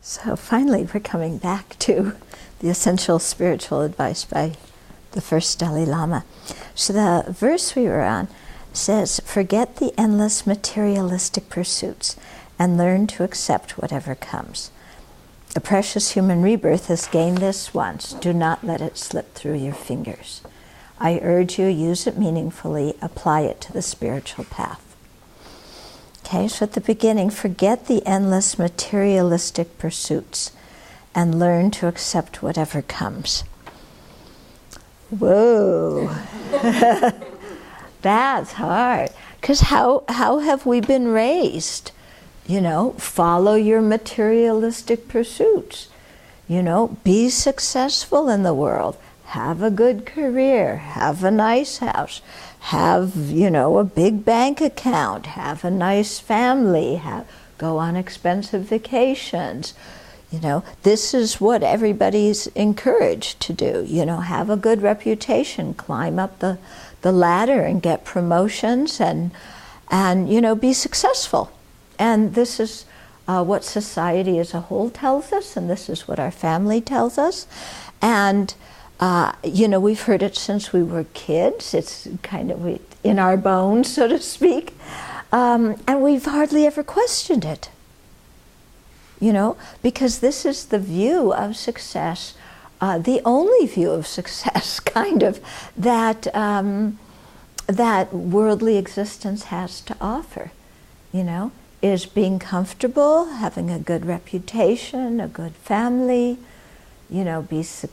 So finally, we're coming back to the essential spiritual advice by the first Dalai Lama. So the verse we were on says, "Forget the endless materialistic pursuits and learn to accept whatever comes. The precious human rebirth has gained this once. Do not let it slip through your fingers. I urge you, use it meaningfully, apply it to the spiritual path." Okay, so at the beginning, forget the endless materialistic pursuits and learn to accept whatever comes. Whoa, that's hard. Because how have we been raised? You know, follow your materialistic pursuits. You know, be successful in the world. Have a good career. Have a nice house. Have, you know, a big bank account. Have a nice family. Go on expensive vacations. You know, this is what everybody's encouraged to do. You know, have a good reputation. Climb up the ladder and get promotions and you know, be successful. And this is what society as a whole tells us, and this is what our family tells us. And you know, we've heard it since we were kids. It's kind of in our bones, so to speak. And we've hardly ever questioned it. You know, because this is the view of success, the only view of success, kind of, that worldly existence has to offer, you know, is being comfortable, having a good reputation, a good family, you know,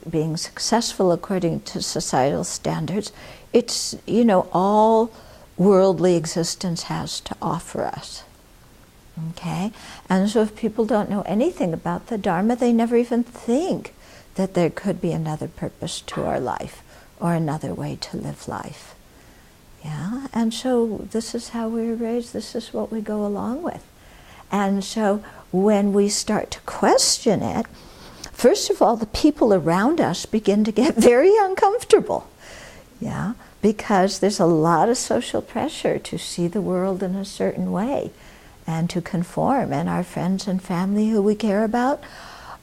being successful according to societal standards. It's, you know, all worldly existence has to offer us. Okay? And so if people don't know anything about the Dharma, they never even think that there could be another purpose to our life or another way to live life. Yeah? And so this is how we were raised, this is what we go along with. And so when we start to question it, first of all, the people around us begin to get very uncomfortable. Yeah? Because there's a lot of social pressure to see the world in a certain way and to conform. And our friends and family who we care about,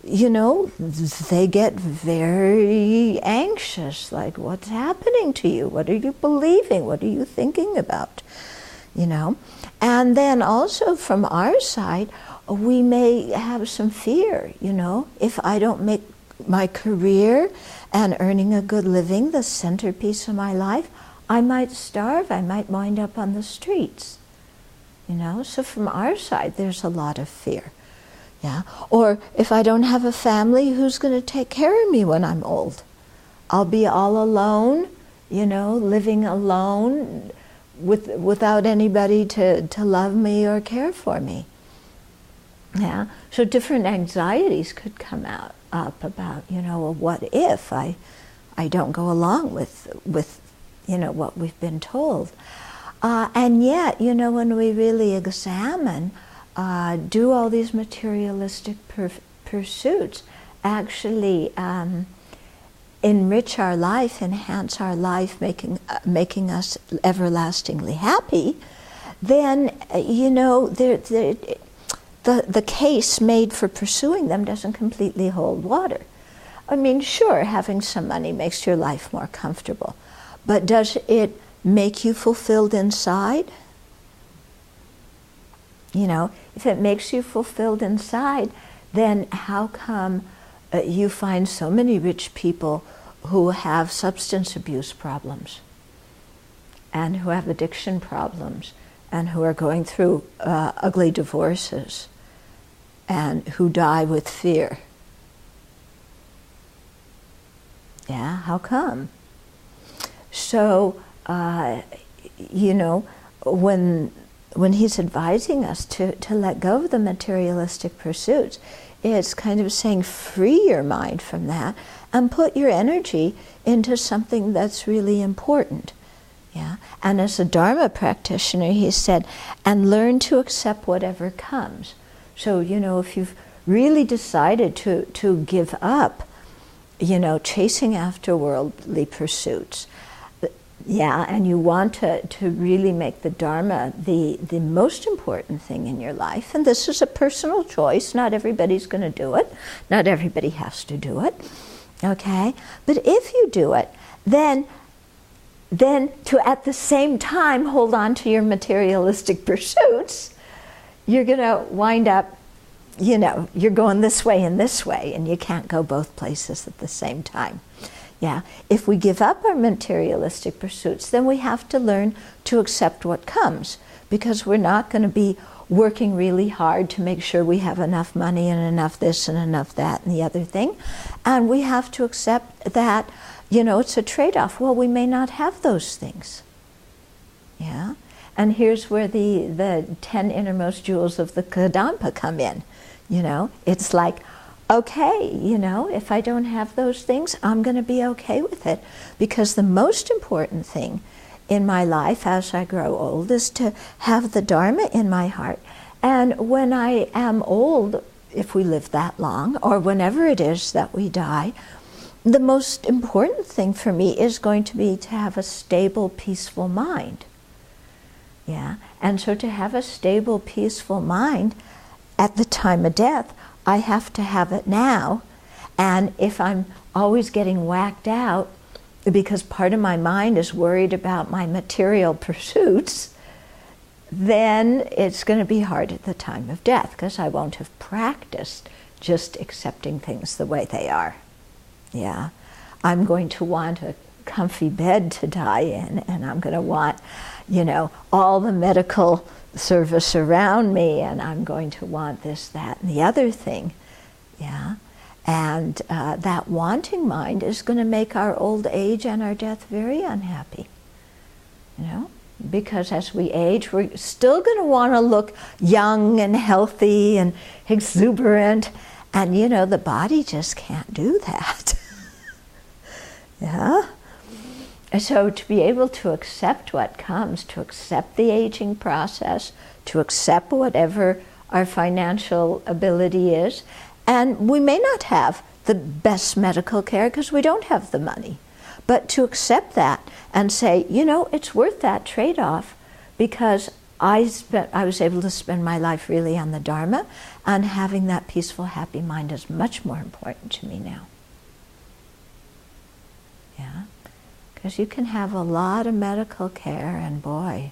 you know, they get very anxious, like, what's happening to you? What are you believing? What are you thinking about? You know? And then also from our side, we may have some fear, you know, if I don't make my career and earning a good living the centerpiece of my life, I might starve, I might wind up on the streets. You know, so from our side, there's a lot of fear. Yeah, or if I don't have a family, who's going to take care of me when I'm old? I'll be all alone, you know, living alone without anybody to love me or care for me. Yeah, so different anxieties could come up about, you know, well, what if I don't go along with you know, what we've been told. And yet, you know, when we really examine, do all these materialistic pursuits actually enrich our life, enhance our life, making us everlastingly happy, then, you know, the case made for pursuing them doesn't completely hold water. I mean, sure, having some money makes your life more comfortable, but does it make you fulfilled inside? You know, if it makes you fulfilled inside, then how come you find so many rich people who have substance abuse problems and who have addiction problems and who are going through ugly divorces and who die with fear? Yeah, how come? So, you know, when he's advising us to let go of the materialistic pursuits, it's kind of saying free your mind from that and put your energy into something that's really important. Yeah? And as a Dharma practitioner, he said, and learn to accept whatever comes. So, you know, if you've really decided to give up, you know, chasing after worldly pursuits, Yeah, and you want to really make the Dharma the most important thing in your life. And this is a personal choice. Not everybody's going to do it. Not everybody has to do it. Okay? But if you do it, then to at the same time hold on to your materialistic pursuits, you're going to wind up, you're going this way, and you can't go both places at the same time. Yeah, if we give up our materialistic pursuits, then we have to learn to accept what comes, because we're not going to be working really hard to make sure we have enough money and enough this and enough that and the other thing. And we have to accept that, it's a trade-off. Well, we may not have those things. Yeah, and here's where the 10 innermost jewels of the Kadampa come in. It's like, okay, if I don't have those things, I'm going to be okay with it. Because the most important thing in my life as I grow old is to have the Dharma in my heart. And when I am old, if we live that long, or whenever it is that we die, the most important thing for me is going to be to have a stable, peaceful mind. Yeah, and so to have a stable, peaceful mind at the time of death, I have to have it now. And if I'm always getting whacked out because part of my mind is worried about my material pursuits, then it's going to be hard at the time of death, because I won't have practiced just accepting things the way they are. Yeah, I'm going to want a comfy bed to die in, and I'm going to want, all the medical service around me, and I'm going to want this, that, and the other thing. Yeah, and that wanting mind is going to make our old age and our death very unhappy. Because as we age, we're still going to want to look young and healthy and exuberant, and the body just can't do that. Yeah. So to be able to accept what comes, to accept the aging process, to accept whatever our financial ability is, and we may not have the best medical care because we don't have the money, but to accept that and say, it's worth that trade-off, because I was able to spend my life really on the Dharma, and having that peaceful, happy mind is much more important to me now. Yeah. Because you can have a lot of medical care and, boy,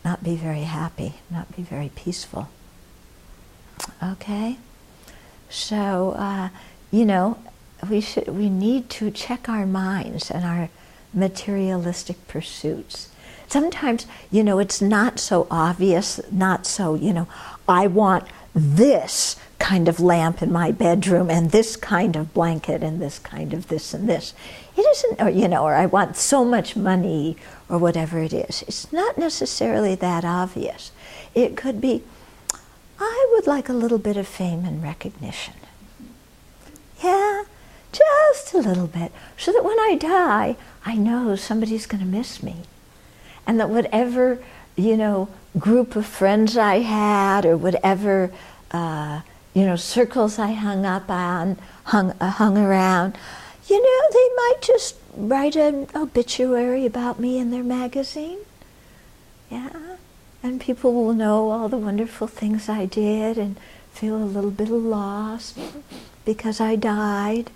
not be very happy, not be very peaceful. Okay? So, we need to check our minds and our materialistic pursuits. Sometimes, it's not so obvious, not so, I want this kind of lamp in my bedroom and this kind of blanket and this kind of this and this. It isn't, or I want so much money or whatever it is. It's not necessarily that obvious. It could be, I would like a little bit of fame and recognition. Yeah, just a little bit, so that when I die, I know somebody's going to miss me. And that whatever, group of friends I had, or whatever, circles I hung up on, hung around, they might just write an obituary about me in their magazine. Yeah, and people will know all the wonderful things I did and feel a little bit of loss because I died.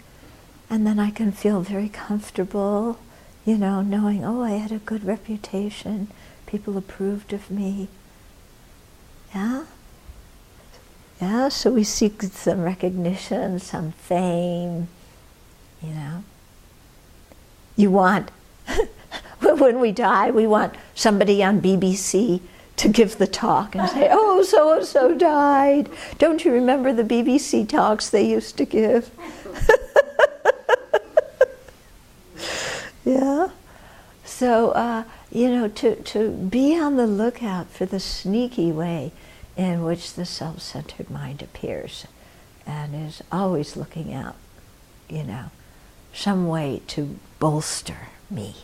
And then I can feel very comfortable, knowing, I had a good reputation, people approved of me. Yeah? Yeah, so we seek some recognition, some fame, You want, when we die, we want somebody on BBC to give the talk and say, oh, so-and-so died. Don't you remember the BBC talks they used to give? Yeah. So, to be on the lookout for the sneaky way in which the self-centered mind appears, and is always looking out, some way to bolster me.